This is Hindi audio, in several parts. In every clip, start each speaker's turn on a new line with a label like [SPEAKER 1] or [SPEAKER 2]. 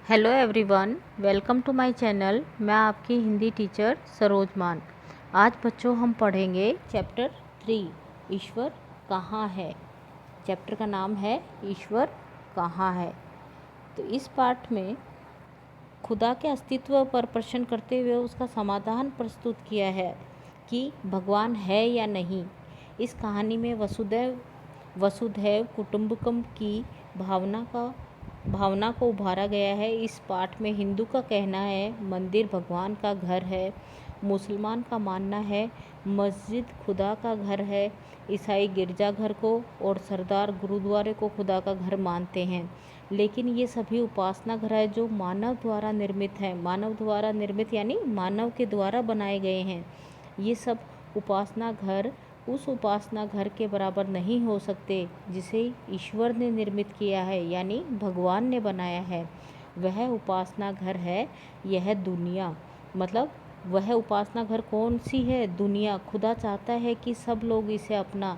[SPEAKER 1] Hello everyone, welcome to my channel. मैं आपकी हिंदी टीचर सरोज मान। आज बच्चों हम पढ़ेंगे चैप्टर 3 ईश्वर कहाँ है। चैप्टर का नाम है ईश्वर कहाँ है। तो इस पाठ में खुदा के अस्तित्व पर प्रश्न करते हुए उसका समाधान प्रस्तुत किया है कि भगवान है या नहीं। इस कहानी में वसुदैव वसुधैव कुटुंबकम की भावना को उभारा गया है। इस पाठ में हिंदू का कहना है मंदिर भगवान का घर है, मुसलमान का मानना है मस्जिद खुदा का घर है, ईसाई गिरजाघर को और सरदार गुरुद्वारे को खुदा का घर मानते हैं। लेकिन ये सभी उपासना घर है जो मानव द्वारा निर्मित है। मानव द्वारा निर्मित यानी मानव के द्वारा बनाए गए हैं। ये सब उपासना घर उस उपासना घर के बराबर नहीं हो सकते जिसे ईश्वर ने निर्मित किया है यानी भगवान ने बनाया है। वह उपासना घर है यह दुनिया। मतलब वह उपासना घर कौन सी है? दुनिया। खुदा चाहता है कि सब लोग इसे अपना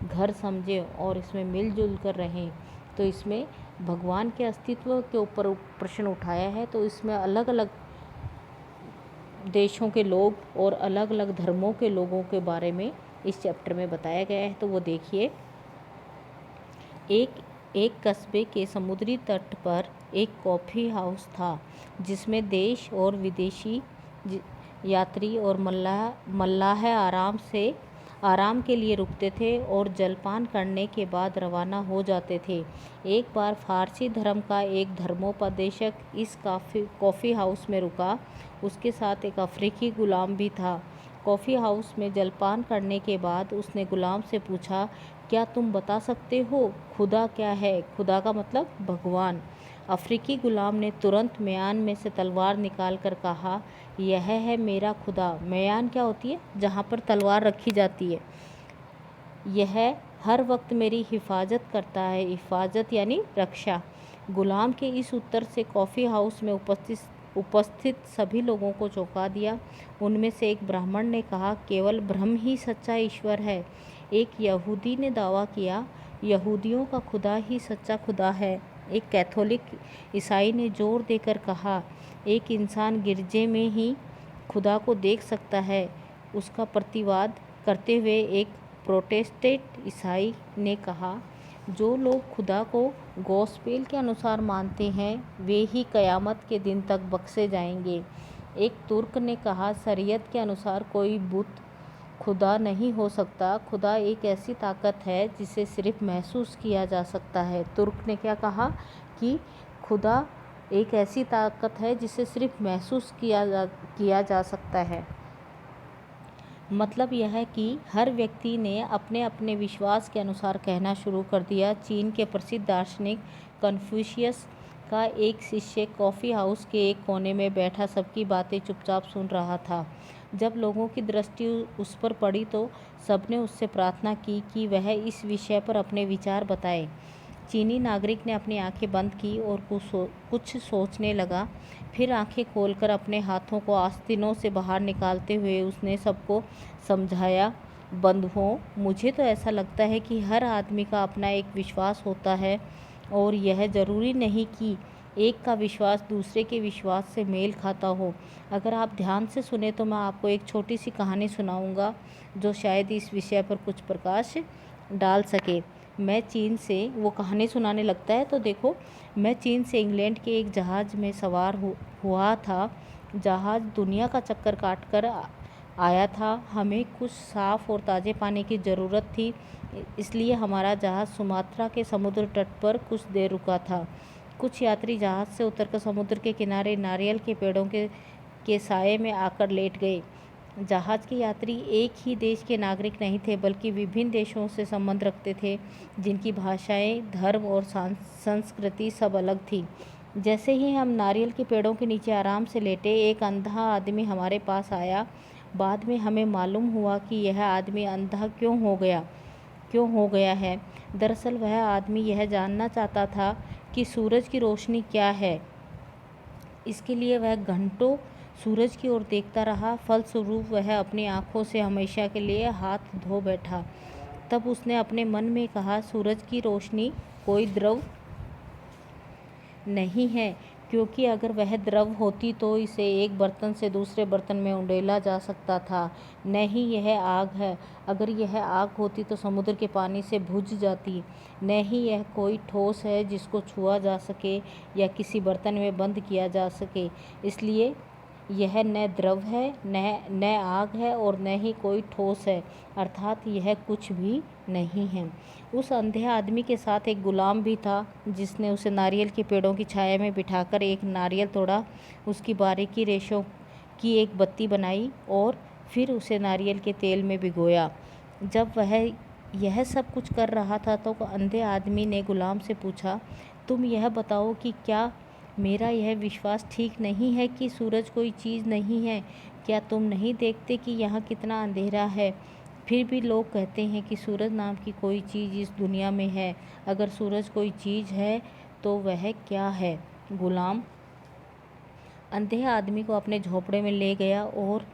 [SPEAKER 1] घर समझें और इसमें मिलजुल कर रहें। तो इसमें भगवान के अस्तित्व के ऊपर प्रश्न उठाया है। तो इसमें अलग अलग देशों के लोग और अलग अलग धर्मों के लोगों के बारे में इस चैप्टर में बताया गया है। तो वो देखिए, एक कस्बे के समुद्री तट पर एक कॉफ़ी हाउस था जिसमें देश और विदेशी यात्री और मल्लाह आराम के लिए रुकते थे और जलपान करने के बाद रवाना हो जाते थे। एक बार फारसी धर्म का एक धर्मोपदेशक इस कॉफ़ी हाउस में रुका। उसके साथ एक अफ्रीकी गुलाम भी था। कॉफ़ी हाउस में जलपान करने के बाद उसने गुलाम से पूछा, क्या तुम बता सकते हो खुदा क्या है? खुदा का मतलब भगवान। अफ्रीकी गुलाम ने तुरंत म्यान में से तलवार निकाल कर कहा, यह है मेरा खुदा। म्यान क्या होती है? जहाँ पर तलवार रखी जाती है। यह हर वक्त मेरी हिफाजत करता है। हिफाजत यानी रक्षा। गुलाम के इस उत्तर से कॉफ़ी हाउस में उपस्थित सभी लोगों को चौंका दिया। उनमें से एक ब्राह्मण ने कहा, केवल ब्रह्म ही सच्चा ईश्वर है। एक यहूदी ने दावा किया, यहूदियों का खुदा ही सच्चा खुदा है। एक कैथोलिक ईसाई ने जोर देकर कहा, एक इंसान गिरजे में ही खुदा को देख सकता है। उसका प्रतिवाद करते हुए एक प्रोटेस्टेंट ईसाई ने कहा, जो लोग खुदा को गॉस्पेल के अनुसार मानते हैं वे ही क़यामत के दिन तक बख्शे जाएंगे। एक तुर्क ने कहा, शरीयत के अनुसार कोई बुत खुदा नहीं हो सकता। खुदा एक ऐसी ताकत है जिसे सिर्फ महसूस किया जा सकता है। तुर्क ने क्या कहा कि खुदा एक ऐसी ताकत है जिसे सिर्फ महसूस किया जा सकता है। मतलब यह है कि हर व्यक्ति ने अपने अपने विश्वास के अनुसार कहना शुरू कर दिया। चीन के प्रसिद्ध दार्शनिक कन्फ्यूशियस का एक शिष्य कॉफ़ी हाउस के एक कोने में बैठा सबकी बातें चुपचाप सुन रहा था। जब लोगों की दृष्टि उस पर पड़ी तो सबने उससे प्रार्थना की कि वह इस विषय पर अपने विचार बताए। चीनी नागरिक ने अपनी आंखें बंद की और कुछ सोचने लगा। फिर आंखें खोलकर अपने हाथों को आस्तीनों से बाहर निकालते हुए उसने सबको समझाया, बंधुओं, मुझे तो ऐसा लगता है कि हर आदमी का अपना एक विश्वास होता है और यह ज़रूरी नहीं कि एक का विश्वास दूसरे के विश्वास से मेल खाता हो। अगर आप ध्यान से सुने तो मैं आपको एक छोटी सी कहानी सुनाऊंगा जो शायद इस विषय पर कुछ प्रकाश डाल सके। मैं चीन से वो कहानी सुनाने लगता है। तो देखो, मैं चीन से इंग्लैंड के एक जहाज़ में सवार हुआ था। जहाज़ दुनिया का चक्कर काट कर आया था। हमें कुछ साफ़ और ताज़े पानी की ज़रूरत थी, इसलिए हमारा जहाज़ सुमात्रा के समुद्र तट पर कुछ देर रुका था। कुछ यात्री जहाज़ से उतरकर समुद्र के किनारे नारियल के पेड़ों के साए में आकर लेट गए। जहाज़ के यात्री एक ही देश के नागरिक नहीं थे बल्कि विभिन्न देशों से संबंध रखते थे, जिनकी भाषाएं, धर्म और संस्कृति सब अलग थी। जैसे ही हम नारियल के पेड़ों के नीचे आराम से लेटे, एक अंधा आदमी हमारे पास आया। बाद में हमें मालूम हुआ कि यह आदमी अंधा क्यों हो गया है। दरअसल वह आदमी यह जानना चाहता था कि सूरज की रोशनी क्या है। इसके लिए वह घंटों सूरज की ओर देखता रहा। फलस्वरूप वह अपनी आँखों से हमेशा के लिए हाथ धो बैठा। तब उसने अपने मन में कहा, सूरज की रोशनी कोई द्रव नहीं है, क्योंकि अगर वह द्रव होती तो इसे एक बर्तन से दूसरे बर्तन में उंडेला जा सकता था। नहीं, यह आग है। अगर यह आग होती तो समुद्र के पानी से बुझ जाती। नहीं, यह कोई ठोस है जिसको छुआ जा सके या किसी बर्तन में बंद किया जा सके। इसलिए यह न द्रव है, न आग है और न ही कोई ठोस है, अर्थात यह कुछ भी नहीं है। उस अंधे आदमी के साथ एक गुलाम भी था, जिसने उसे नारियल के पेड़ों की छाया में बिठाकर एक नारियल तोड़ा, उसकी बारीकी रेशों की एक बत्ती बनाई और फिर उसे नारियल के तेल में भिगोया। जब वह यह सब कुछ कर रहा था तो अंधे आदमी ने गुलाम से पूछा, तुम यह बताओ कि क्या मेरा यह विश्वास ठीक नहीं है कि सूरज कोई चीज़ नहीं है? क्या तुम नहीं देखते कि यहाँ कितना अंधेरा है? फिर भी लोग कहते हैं कि सूरज नाम की कोई चीज़ इस दुनिया में है। अगर सूरज कोई चीज़ है तो वह क्या है? गुलाम अंधे आदमी को अपने झोंपड़े में ले गया और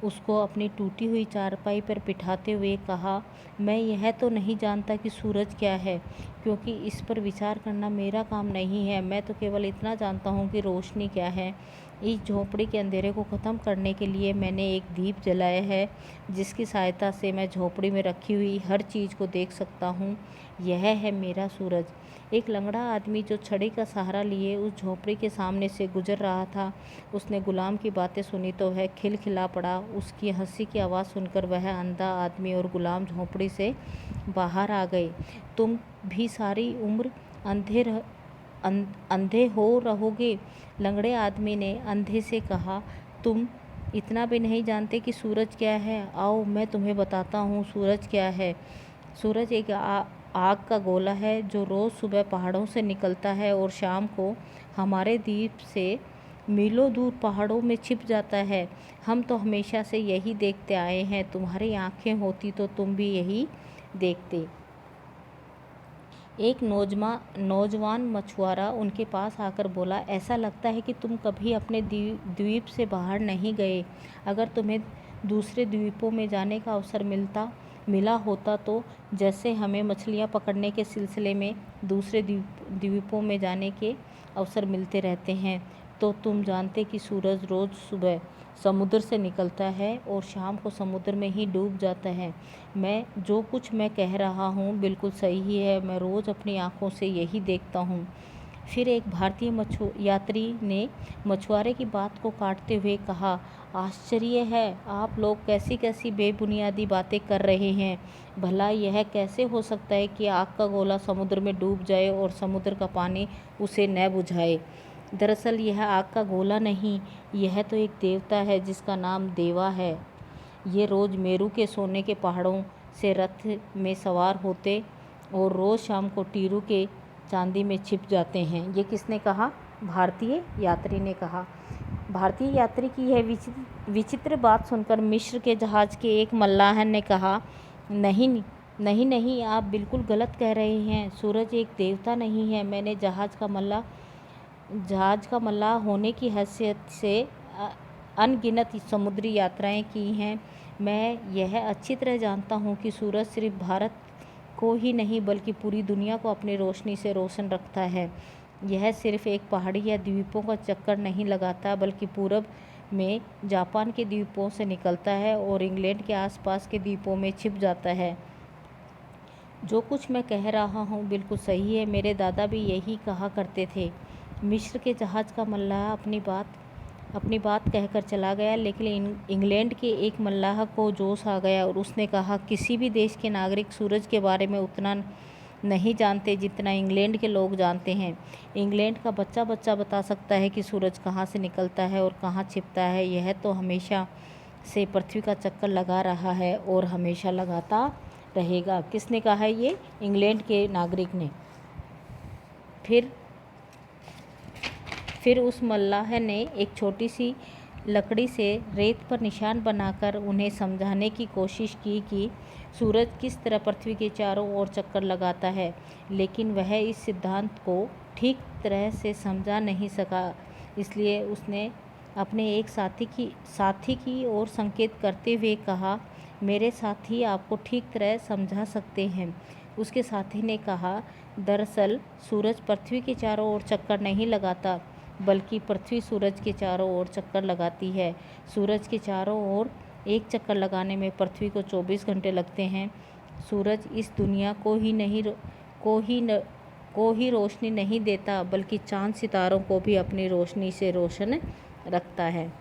[SPEAKER 1] उसको अपनी टूटी हुई चारपाई पर बिठाते हुए कहा, मैं यह तो नहीं जानता कि सूरज क्या है, क्योंकि इस पर विचार करना मेरा काम नहीं है। मैं तो केवल इतना जानता हूँ कि रोशनी क्या है। इस झोंपड़ी के अंधेरे को ख़त्म करने के लिए मैंने एक दीप जलाया है, जिसकी सहायता से मैं झोंपड़ी में रखी हुई हर चीज़ को देख सकता हूँ। यह है मेरा सूरज। एक लंगड़ा आदमी जो छड़ी का सहारा लिए उस झोंपड़ी के सामने से गुजर रहा था, उसने गुलाम की बातें सुनी तो वह खिलखिला पड़ा। उसकी हंसी की आवाज़ सुनकर वह अंधा आदमी और गुलाम झोंपड़ी से बाहर आ गए। तुम भी सारी उम्र अंधे हो रहोगे? लंगड़े आदमी ने अंधे से कहा, तुम इतना भी नहीं जानते कि सूरज क्या है? आओ मैं तुम्हें बताता हूँ सूरज क्या है। सूरज एक आग का गोला है जो रोज़ सुबह पहाड़ों से निकलता है और शाम को हमारे द्वीप से मीलों दूर पहाड़ों में छिप जाता है। हम तो हमेशा से यही देखते आए हैं। तुम्हारी आंखें होती तो तुम भी यही देखते। एक नौजवान मछुआरा उनके पास आकर बोला, ऐसा लगता है कि तुम कभी अपने द्वीप से बाहर नहीं गए। अगर तुम्हें दूसरे द्वीपों में जाने का अवसर मिला होता तो जैसे हमें मछलियाँ पकड़ने के सिलसिले में दूसरे द्वीपों में जाने के अवसर मिलते रहते हैं, तो तुम जानते कि सूरज रोज़ सुबह समुद्र से निकलता है और शाम को समुद्र में ही डूब जाता है। जो कुछ मैं कह रहा हूँ बिल्कुल सही है। मैं रोज़ अपनी आँखों से यही देखता हूँ। फिर एक भारतीय यात्री ने मछुआरे की बात को काटते हुए कहा, आश्चर्य है, आप लोग कैसी कैसी बेबुनियादी बातें कर रहे हैं। भला यह कैसे हो सकता है कि आग का गोला समुद्र में डूब जाए और समुद्र का पानी उसे न बुझाए? दरअसल यह आग का गोला नहीं, यह तो एक देवता है जिसका नाम देवा है। ये रोज़ मेरू के सोने के पहाड़ों से रथ में सवार होते और रोज़ शाम को टीरू के चांदी में छिप जाते हैं। ये किसने कहा? भारतीय यात्री ने कहा। भारतीय यात्री की यह विचित्र बात सुनकर मिस्र के जहाज़ के एक मल्लाह ने कहा, नहीं नहीं नहीं, आप बिल्कुल गलत कह रहे हैं। सूरज एक देवता नहीं है। मैंने जहाज़ का मल्लाह होने की हैसियत से अनगिनत समुद्री यात्राएं की हैं। मैं यह अच्छी तरह जानता हूँ कि सूरज सिर्फ भारत को ही नहीं बल्कि पूरी दुनिया को अपनी रोशनी से रोशन रखता है। यह सिर्फ एक पहाड़ी या द्वीपों का चक्कर नहीं लगाता, बल्कि पूरब में जापान के द्वीपों से निकलता है और इंग्लैंड के आसपास के द्वीपों में छिप जाता है। जो कुछ मैं कह रहा हूँ बिल्कुल सही है। मेरे दादा भी यही कहा करते थे। मिस्र के जहाज़ का मल्लाह अपनी बात कहकर चला गया, लेकिन इंग्लैंड के एक मल्लाह को जोश आ गया और उसने कहा, किसी भी देश के नागरिक सूरज के बारे में उतना नहीं जानते जितना इंग्लैंड के लोग जानते हैं। इंग्लैंड का बच्चा बता सकता है कि सूरज कहाँ से निकलता है और कहाँ छिपता है। यह तो हमेशा से पृथ्वी का चक्कर लगा रहा है और हमेशा लगाता रहेगा। किसने कहा है ये? इंग्लैंड के नागरिक ने। फिर उस मल्लाह ने एक छोटी सी लकड़ी से रेत पर निशान बनाकर उन्हें समझाने की कोशिश की कि सूरज किस तरह पृथ्वी के चारों ओर चक्कर लगाता है, लेकिन वह इस सिद्धांत को ठीक तरह से समझा नहीं सका। इसलिए उसने अपने एक साथी की ओर संकेत करते हुए कहा, मेरे साथी आपको ठीक तरह समझा सकते हैं। उसके साथी ने कहा, दरअसल सूरज पृथ्वी के चारों ओर चक्कर नहीं लगाता, बल्कि पृथ्वी सूरज के चारों ओर चक्कर लगाती है। सूरज के चारों ओर एक चक्कर लगाने में पृथ्वी को 24 घंटे लगते हैं। सूरज इस दुनिया को ही रोशनी नहीं देता, बल्कि चांद सितारों को भी अपनी रोशनी से रोशन रखता है।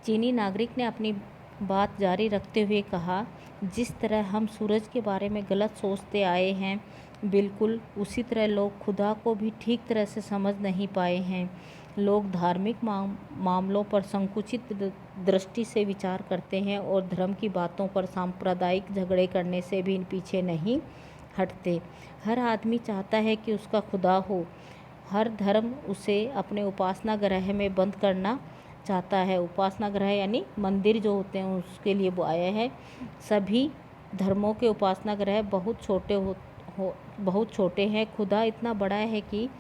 [SPEAKER 1] चीनी नागरिक ने अपनी बात जारी रखते हुए कहा, जिस तरह हम सूरज के बारे में गलत सोचते आए हैं, बिल्कुल उसी तरह लोग खुदा को भी ठीक तरह से समझ नहीं पाए हैं। लोग धार्मिक मामलों पर संकुचित दृष्टि से विचार करते हैं और धर्म की बातों पर सांप्रदायिक झगड़े करने से भी पीछे नहीं हटते। हर आदमी चाहता है कि उसका खुदा हो। हर धर्म उसे अपने उपासना गृह में बंद करना चाहता है। उपासना गृह यानी मंदिर जो होते हैं उसके लिए वो आया है। सभी धर्मों के उपासना गृह बहुत छोटे हैं। खुदा इतना बड़ा है कि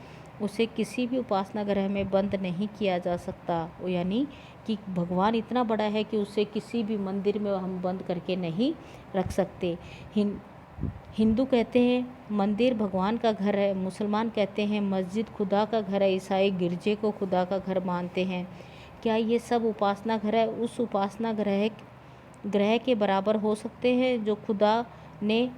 [SPEAKER 1] उसे किसी भी उपासना गृह में बंद नहीं किया जा सकता। यानी कि भगवान इतना बड़ा है कि उसे किसी भी मंदिर में हम बंद करके नहीं रख सकते। हिंदू कहते हैं मंदिर भगवान का घर है, मुसलमान कहते हैं मस्जिद खुदा का घर है, ईसाई गिरजे को खुदा का घर मानते हैं। क्या ये सब उपासना घर उस उपासना ग्रह के बराबर हो सकते हैं जो खुदा ने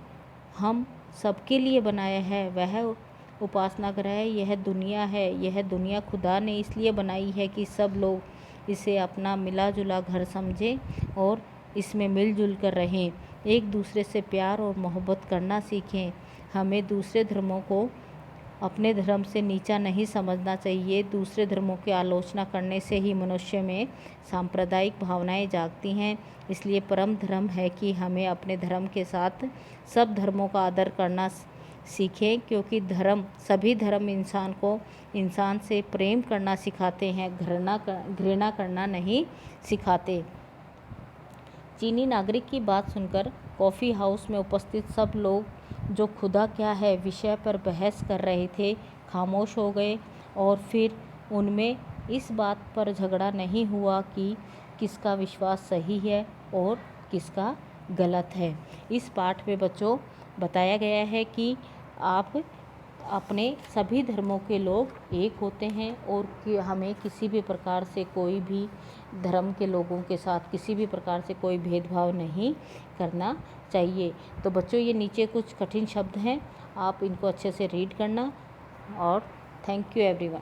[SPEAKER 1] हम सबके लिए बनाया है? वह उपासना ग्रह यह दुनिया है। यह दुनिया खुदा ने इसलिए बनाई है कि सब लोग इसे अपना मिला जुला घर समझें और इसमें मिलजुल कर रहें, एक दूसरे से प्यार और मोहब्बत करना सीखें। हमें दूसरे धर्मों को अपने धर्म से नीचा नहीं समझना चाहिए। दूसरे धर्मों की आलोचना करने से ही मनुष्य में सांप्रदायिक भावनाएं जागती हैं। इसलिए परम धर्म है कि हमें अपने धर्म के साथ सब धर्मों का आदर करना सीखें, क्योंकि सभी धर्म इंसान को इंसान से प्रेम करना सिखाते हैं, घृणा करना नहीं सिखाते। चीनी नागरिक की बात सुनकर कॉफ़ी हाउस में उपस्थित सब लोग जो खुदा क्या है विषय पर बहस कर रहे थे खामोश हो गए, और फिर उनमें इस बात पर झगड़ा नहीं हुआ कि किसका विश्वास सही है और किसका गलत है। इस पाठ में बच्चों बताया गया है कि आप अपने सभी धर्मों के लोग एक होते हैं और कि हमें किसी भी प्रकार से कोई भी धर्म के लोगों के साथ किसी भी प्रकार से कोई भेदभाव नहीं करना चाहिए। तो बच्चों ये नीचे कुछ कठिन शब्द हैं, आप इनको अच्छे से रीड करना। और थैंक यू एवरीवन।